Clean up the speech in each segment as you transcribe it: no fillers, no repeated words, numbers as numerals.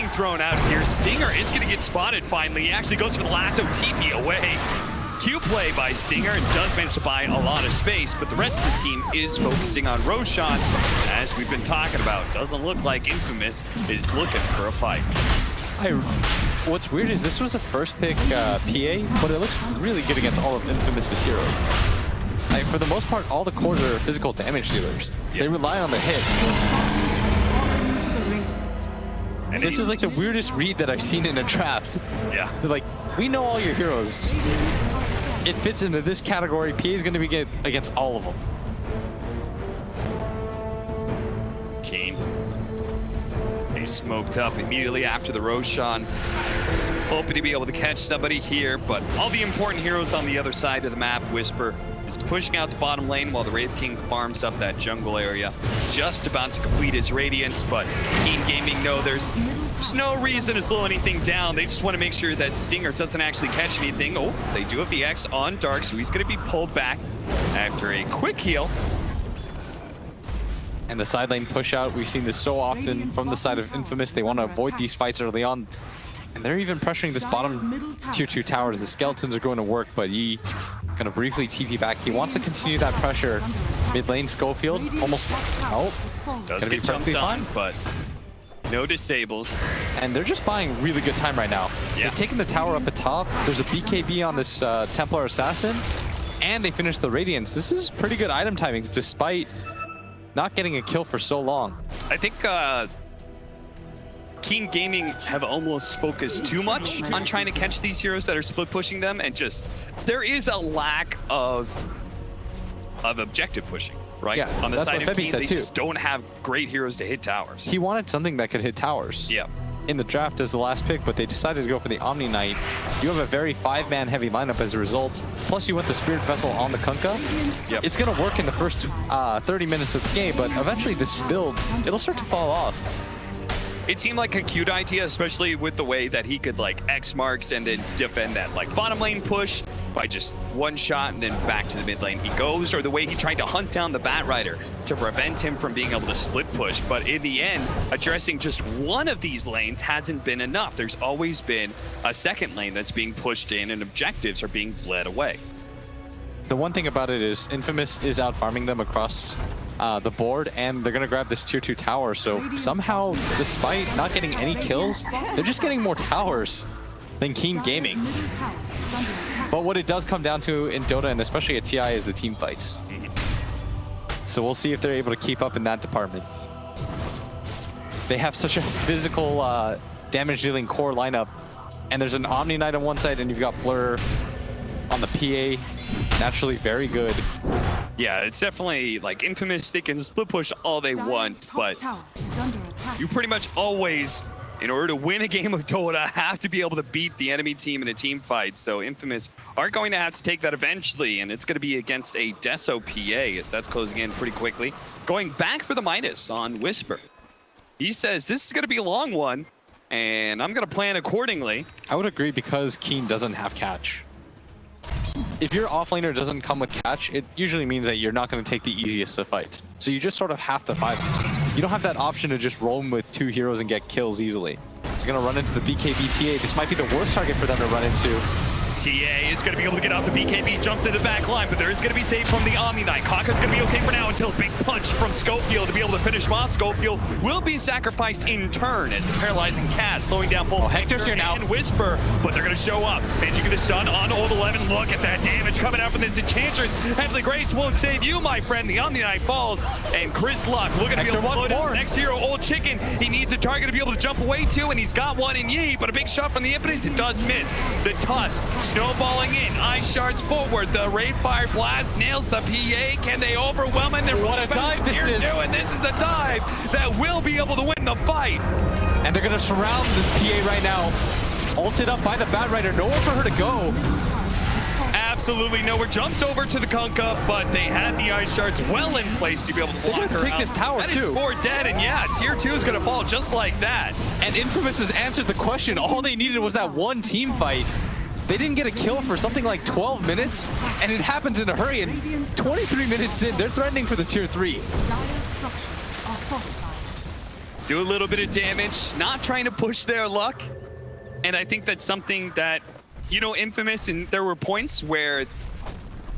being thrown out here. Stinger is going to get spotted finally. He actually goes for the lasso, TP away. Q play by Stinger and does manage to buy a lot of space, but the rest of the team is focusing on Roshan. As we've been talking about, doesn't look like Infamous is looking for a fight. What's weird is this was a first pick PA, but it looks really good against all of Infamous's heroes. For the most part, all the cores are physical damage dealers. Yep. They rely on the hit. And this is like the weirdest read that I've seen in a draft. Yeah. They're like, we know all your heroes. It fits into this category. PA is going to be good against all of them. Keen. He smoked up immediately after the Roshan. Hoping to be able to catch somebody here, but all the important heroes on the other side of the map. Wisper is pushing out the bottom lane while the Wraith King farms up that jungle area. Just about to complete his Radiance, but Keen Gaming know there's no reason to slow anything down. They just want to make sure that Stinger doesn't actually catch anything. Oh, they do have the X on Dark, so he's going to be pulled back after a quick heal. And the side lane push out, we've seen this so often from the side of Infamous. They want to avoid these fights early on. And they're even pressuring this bottom tier 2 towers. The skeletons are going to work, but he going to briefly TP back. He wants to continue that pressure. Mid lane, Scofield almost out. Does get jumped on, but no disables. And they're just buying really good time right now. Yeah. They've taken the tower up at top. There's a BKB on this Templar Assassin. And they finished the Radiance. This is pretty good item timings, despite not getting a kill for so long. I think Keen Gaming have almost focused too much on trying to catch these heroes that are split pushing them, and just there is a lack of objective pushing, right? Yeah, on the side of Keen, they too. just don't have great heroes to hit towers. He wanted something that could hit towers. Yeah. In the draft as the last pick, but they decided to go for the Omni Knight. You have a very 5-man heavy lineup as a result. Plus you went the Spirit Vessel on the Kunkka. Yep. It's going to work in the first 30 minutes of the game, but eventually this build, it'll start to fall off. It seemed like a cute idea, especially with the way that he could like X marks and then defend that like bottom lane push by just one shot and then back to the mid lane he goes, or the way he tried to hunt down the Bat Rider to prevent him from being able to split push. But in the end, addressing just one of these lanes hasn't been enough. There's always been a second lane that's being pushed in and objectives are being bled away. The one thing about it is Infamous is out farming them across the board, and they're going to grab this tier 2 tower. So somehow, despite not getting any kills, they're just getting more towers than Keen Gaming. But what it does come down to in Dota, and especially at TI, is the team fights. So we'll see if they're able to keep up in that department. They have such a physical damage-dealing core lineup, and there's an Omni Knight on one side, and you've got Blur on the PA. Naturally very good. Yeah, it's definitely like Infamous. They can split push all they want, but you pretty much always, in order to win a game of Dota, have to be able to beat the enemy team in a team fight. So Infamous are going to have to take that eventually, and it's going to be against a Deso PA, as that's closing in pretty quickly. Going back for the minus on Wisper. He says this is going to be a long one, and I'm going to plan accordingly. I would agree, because Keen doesn't have catch. If your offlaner doesn't come with catch, it usually means that you're not going to take the easiest of fights. So you just sort of have to fight. You don't have that option to just roam with 2 heroes and get kills easily. So you're going to run into the BKB TA. This might be the worst target for them to run into. TA is going to be able to get off the BKB, jumps into the back line, but there is going to be saved from the Omni Knight. Kaka's going to be okay for now until a big punch from Scofield to be able to finish him off. Scofield will be sacrificed in turn as the paralyzing cast, slowing down both Hector's here now. And Wisper, but they're going to show up. And you get the stun on Old 11. Look at that damage coming out from this Enchantress. Heavenly Grace won't save you, my friend. The Omni Knight falls, and Chris Luck looking to be able to load in. Next hero, Old Chicken. He needs a target to be able to jump away to, and he's got one in Yi, but a big shot from the Impetus. It does miss. The Tusk snowballing in. Ice shards forward. The Raid Fire Blast nails the PA. Can they overwhelm it? What a dive this is. This is a dive that will be able to win the fight. And they're going to surround this PA right now. Ulted up by the Bat Rider. Nowhere for her to go. Absolutely nowhere. Jumps over to the Kunkka, but they had the Ice Shards well in place to be able to block her take out. this tower that too. Is 4 dead, and yeah, tier 2 is going to fall just like that. And Infamous has answered the question. All they needed was that one team fight. They didn't get a kill for something like 12 minutes, and it happens in a hurry. And 23 minutes in, they're threatening for the tier 3. do a little bit of damage, not trying to push their luck. And I think that's something that, you know, Infamous, and there were points where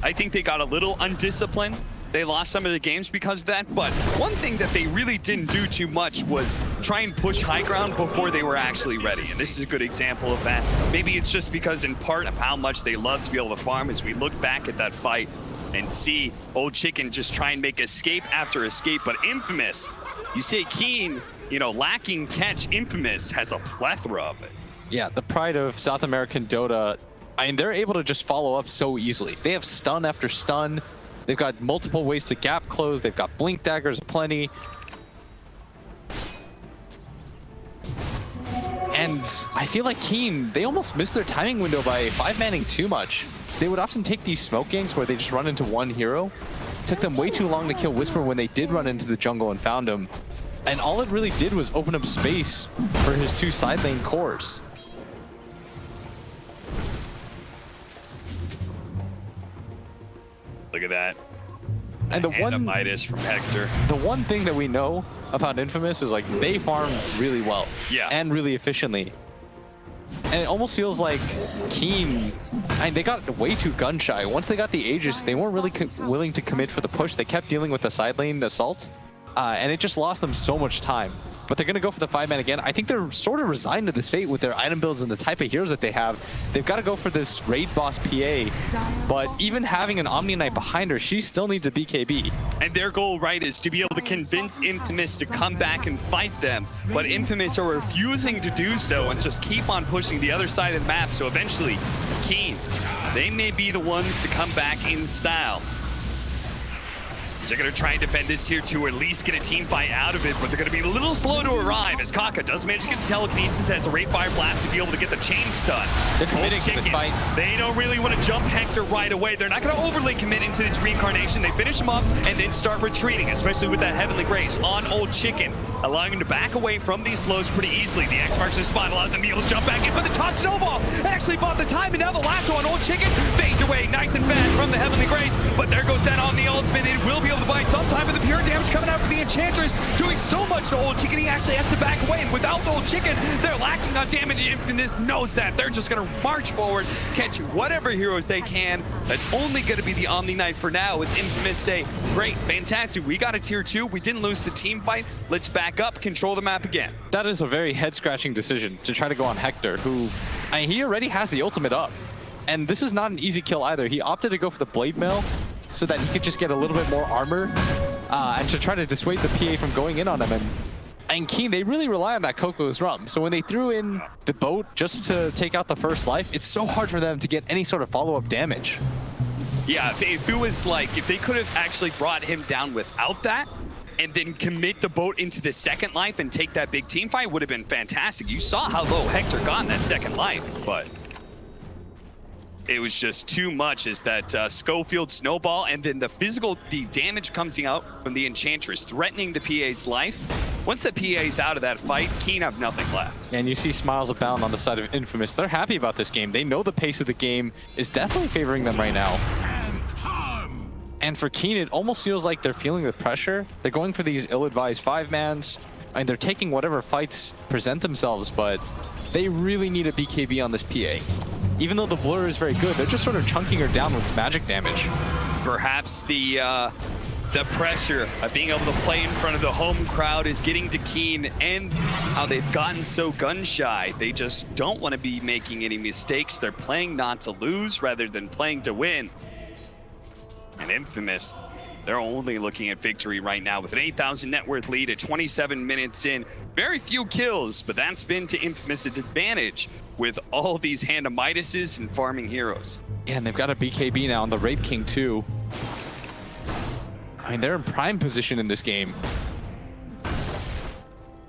I think they got a little undisciplined. They lost some of the games because of that, but one thing that they really didn't do too much was try and push high ground before they were actually ready. And this is a good example of that. Maybe it's just because in part of how much they love to be able to farm as we look back at that fight and see Old Chicken just try and make escape after escape. But Infamous, you say Keen, you know, lacking catch, Infamous has a plethora of it. Yeah, the pride of South American Dota. I mean, they're able to just follow up so easily. They have stun after stun. They've got multiple ways to gap close. They've got blink daggers aplenty. And I feel like Keen, they almost missed their timing window by 5-manning too much. They would often take these smoke ganks where they just run into one hero. It took them way too long to kill Wisper when they did run into the jungle and found him. And all it really did was open up space for his two side lane cores. Look at that. And the one Midas from Hector. The one thing that we know about Infamous is like they farm really well, yeah, and really efficiently. And it almost feels like Keen, I mean, they got way too gun shy. Once they got the Aegis, they weren't really willing to commit for the push. They kept dealing with the side lane assault, and it just lost them so much time. But they're going to go for the 5-man again. I think they're sort of resigned to this fate with their item builds and the type of heroes that they have. They've got to go for this raid boss PA. But even having an Omni Knight behind her, she still needs a BKB. And their goal, right, is to be able to convince Infamous to come back and fight them. But Infamous are refusing to do so and just keep on pushing the other side of the map. So eventually, Keen, they may be the ones to come back in style. They're going to try and defend this here to at least get a team fight out of it, but they're going to be a little slow to arrive as Kaka does manage to get the telekinesis, has a Rate Fire Blast to be able to get the chain stun. They're committing to this fight. They don't really want to jump Hector right away. They're not going to overly commit into this reincarnation. They finish him up and then start retreating, especially with that Heavenly Grace on Old Chicken, allowing him to back away from these slows pretty easily. The X marks the spot, allows him to be able to jump back in, but the toss snowball actually bought the time, and now the lasso on Old Chicken fades away nice and fast from the Heavenly Grace, but there goes that on the ultimate. It will be able to buy some time, but the pure damage coming out for the Enchantress, doing so much to Old Chicken, he actually has to back away, and without the Old Chicken, they're lacking on damage. Infamous knows that. They're just going to march forward, catch whatever heroes they can. That's only going to be the Omni Knight for now, as Infamous say, great, fantastic, we got a tier 2, we didn't lose the team fight, let's back up, control the map again. That is a very head-scratching decision to try to go on Hector, who, I mean, he already has the ultimate up. And this is not an easy kill either. He opted to go for the Blade Mail so that he could just get a little bit more armor and to try to dissuade the PA from going in on him. And Keen, they really rely on that Coco's Rum. So when they threw in the boat just to take out the first life, it's so hard for them to get any sort of follow-up damage. Yeah, if it was like, if they could have actually brought him down without that, and then commit the boat into the second life and take that big team fight, would have been fantastic. You saw how low Hector got in that second life, but it was just too much as that Scofield snowball, and then the damage comes out from the Enchantress, threatening the PA's life. Once the PA's out of that fight, Keen have nothing left. And you see smiles abound on the side of Infamous. They're happy about this game. They know the pace of the game is definitely favoring them right now. And for Keen, it almost feels like they're feeling the pressure. They're going for these ill-advised 5-mans, and they're taking whatever fights present themselves, but they really need a BKB on this PA. Even though the blur is very good, they're just sort of chunking her down with magic damage. Perhaps the pressure of being able to play in front of the home crowd is getting to Keen, and how they've gotten so gun-shy. They just don't want to be making any mistakes. They're playing not to lose rather than playing to win. And Infamous, they're only looking at victory right now with an 8,000 net worth lead at 27 minutes in. Very few kills, but that's been to Infamous' advantage with all these Hand of Midases and farming heroes. Yeah, and they've got a BKB now on the Raid King too. I mean, they're in prime position in this game.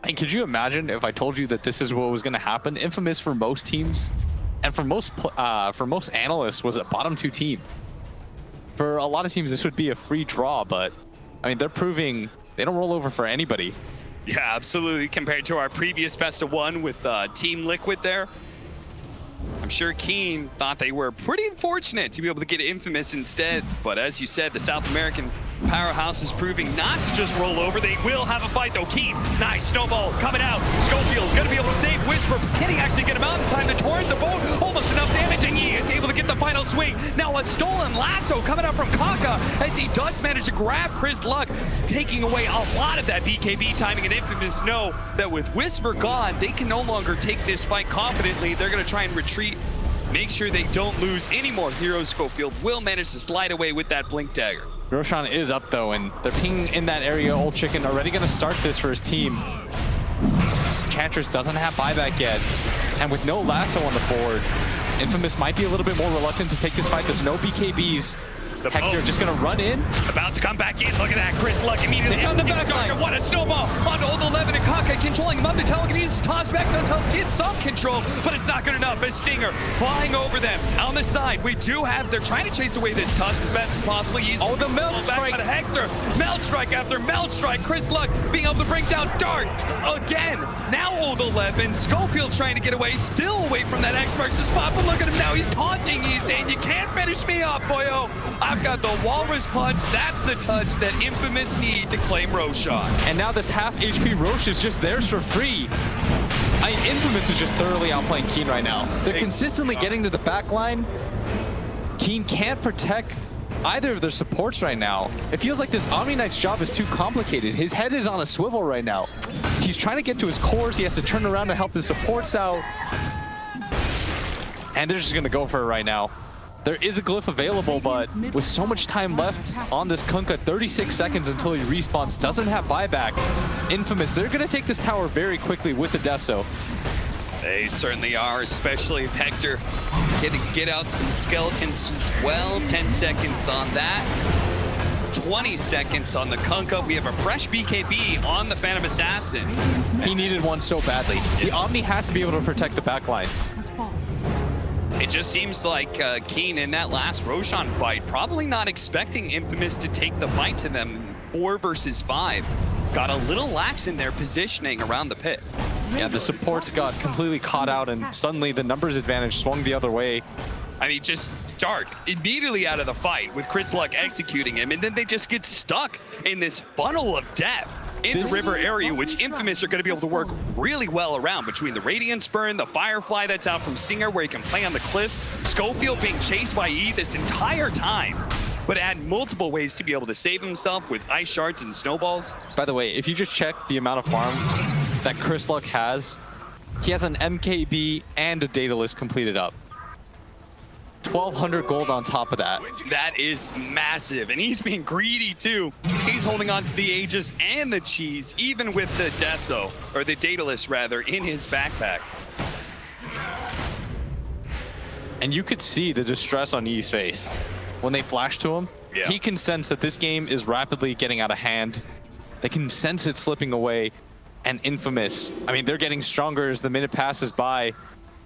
And could you imagine if I told you that this is what was going to happen? Infamous for most teams and for most analysts was a bottom 2 team. For a lot of teams, this would be a free draw, but I mean, they're proving they don't roll over for anybody. Yeah, absolutely. Compared to our previous best of 1 with Team Liquid there, I'm sure Keen thought they were pretty fortunate to be able to get Infamous instead. But as you said, the South American Powerhouse is proving not to just roll over. They will have a fight though. Keen, nice snowball coming out. Scofield gonna be able to save Wisper. Can he actually get him out in time to torrent the boat? Almost enough damage, and he is able to get the final swing. Now a stolen lasso coming out from Kaka as he does manage to grab Chris Luck, taking away a lot of that BKB timing. And Infamous know that with Wisper gone, they can no longer take this fight confidently. They're gonna try and retreat, make sure they don't lose any more heroes. Scofield will manage to slide away with that blink dagger. Roshan is up though, and they're pinging in that area. Old Chicken already going to start this for his team. Chantress doesn't have buyback yet, and with no lasso on the board, Infamous might be a little bit more reluctant to take this fight. There's no BKBs. Hector just going to run in. About to come back in. Look at that. Chris Luck immediately on the back line. What a snowball on Old 11, and Kaka controlling him up. The telekinesis toss back does help get some control, but it's not good enough. A Stinger flying over them. On the side, we do have, they're trying to chase away this toss as best as possible. He's the melt strike. Hector. Melt strike after melt strike. Chris Luck being able to bring down Dart again. Now Old 11. Scofield's trying to get away, still away from that X marks the spot, but look at him now. He's taunting. He's saying, you can't finish me off, boyo. I've got the Walrus Punch. That's the touch that Infamous need to claim Roshan. And now this half HP Roche is just theirs for free. Infamous is just thoroughly outplaying Keen right now. They're consistently getting to the back line. Keen can't protect either of their supports right now. It feels like this Omni Knight's job is too complicated. His head is on a swivel right now. He's trying to get to his cores. He has to turn around to help his supports out. And they're just going to go for it right now. There is a glyph available, but with so much time left on this Kunkka, 36 seconds until he respawns, doesn't have buyback. Infamous, they're going to take this tower very quickly with the Deso. They certainly are, especially if Hector can get out some skeletons as well. 10 seconds on that. 20 seconds on the Kunkka. We have a fresh BKB on the Phantom Assassin. He needed one so badly. The Omni has to be able to protect the backline. It just seems like Keen in that last Roshan fight, probably not expecting Infamous to take the fight to them 4 versus 5. Got a little lax in their positioning around the pit. Yeah, the supports got completely caught out, and suddenly the numbers advantage swung the other way. I mean, just Dart immediately out of the fight with Chris Luck executing him, and then they just get stuck in this funnel of death in the river area, which Infamous are going to be able to work really well around between the Radiance Burn, the Firefly that's out from Stinger where he can play on the cliffs, Scofield being chased by E this entire time, but had multiple ways to be able to save himself with ice shards and snowballs. By the way, if you just check the amount of farm that Chris Luck has, he has an MKB and a data list completed up. 1,200 gold on top of that. That is massive, and he's being greedy too. He's holding on to the Aegis and the cheese, even with the Deso, or the Daedalus rather, in his backpack. And you could see the distress on E's face. When they flash to him, he can sense that this game is rapidly getting out of hand. They can sense it slipping away. And Infamous, I mean, they're getting stronger as the minute passes by.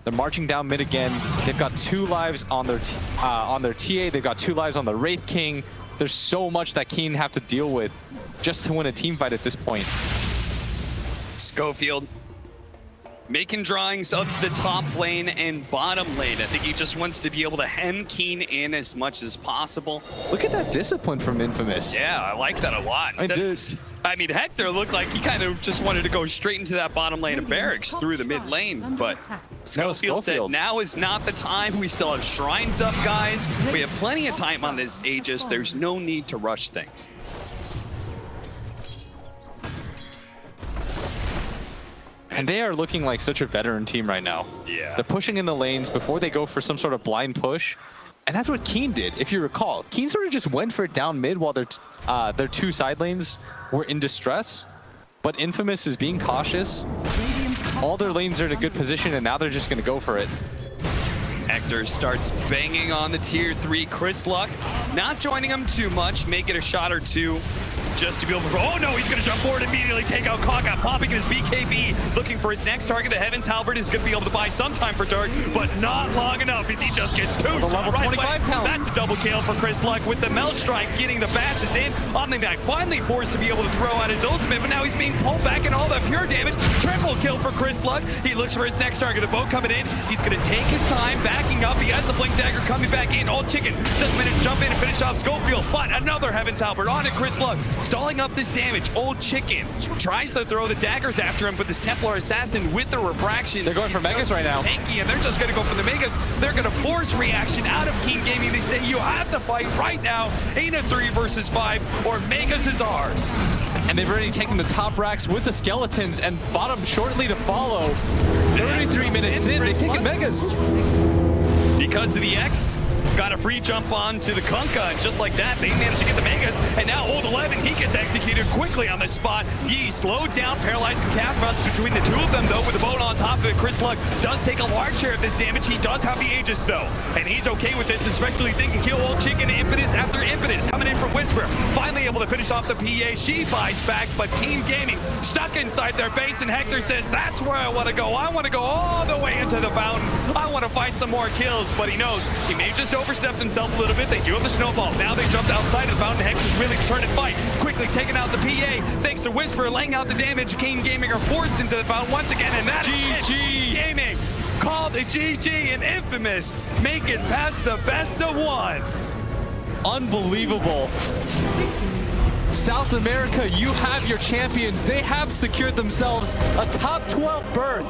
They're marching down mid again. They've got 2 lives on their TA. They've got 2 lives on the Wraith King. There's so much that Keen have to deal with just to win a team fight at this point. Scofield making drawings up to the top lane and bottom lane. I think he just wants to be able to hem Keen in as much as possible. Look at that discipline from Infamous. Yeah, I like that a lot. I mean, Hector looked like he kind of just wanted to go straight into that bottom lane of barracks through the mid lane, but Scofield said now is not the time. We still have shrines up, guys. We have plenty of time on this Aegis. There's no need to rush things. And they are looking like such a veteran team right now. Yeah. They're pushing in the lanes before they go for some sort of blind push. And that's what Keen did, if you recall. Keen sort of just went for it down mid while their 2 side lanes were in distress. But Infamous is being cautious. All their lanes are in a good position, and now they're just going to go for it. Hector starts banging on the tier 3. Chris Luck not joining him too much, make it a shot or 2. just to be able to... Oh no, he's going to jump forward immediately, take out Kaka, popping his BKB, looking for his next target. The Heaven's Halberd is going to be able to buy some time for Dark, but not long enough as he just gets two shot level right 25 talent. That's a double kill for Chris Luck with the Melt Strike, getting the bashes in. Omnivac finally forced to be able to throw out his ultimate, but now he's being pulled back and all that pure damage. Triple kill for Chris Luck. He looks for his next target. The boat coming in. He's going to take his time, backing up. He has the Blink Dagger coming back in. Old Chicken doesn't manage to jump in and finish off Scofield, but another Heaven's Halberd on to Chris Luck, stalling up this damage. Old Chicken tries to throw the daggers after him, but this Templar Assassin with the refraction. They're going for Megas right now. Tanky, and they're just going to go for the Megas. They're going to force reaction out of Keen Gaming. They say you have to fight right now. Ain't a 3 versus 5, or Megas is ours. And they've already taken the top racks with the skeletons, and bottom shortly to follow. 33 minutes in, they've taken Megas. Because of the X, got a free jump on to the Kaka, and just like that, they managed to get the Megas, and now Old 11, he gets executed quickly on the spot. He slowed down, paralyzing cap runs between the two of them, though, with the boat on top of it. Chris Luck does take a large share of this damage. He does have the Aegis, though, and he's okay with this, especially thinking kill Old Chicken, impetus after impetus, coming in from Wisper, finally able to finish off the PA. She buys back, but Keen Gaming stuck inside their base, and Hector says, that's where I want to go. I want to go all the way into the fountain. I want to find some more kills, but he knows he may just overstepped himself a little bit. They do have the snowball. Now they jumped outside of the fountain. Hector's really trying to fight. Quickly taking out the PA. Thanks to Wisper laying out the damage. Keen Gaming are forced into the fountain once again, and that GG Gaming called a GG and Infamous make it past the best of ones. Unbelievable. South America, you have your champions. They have secured themselves a top 12 berth.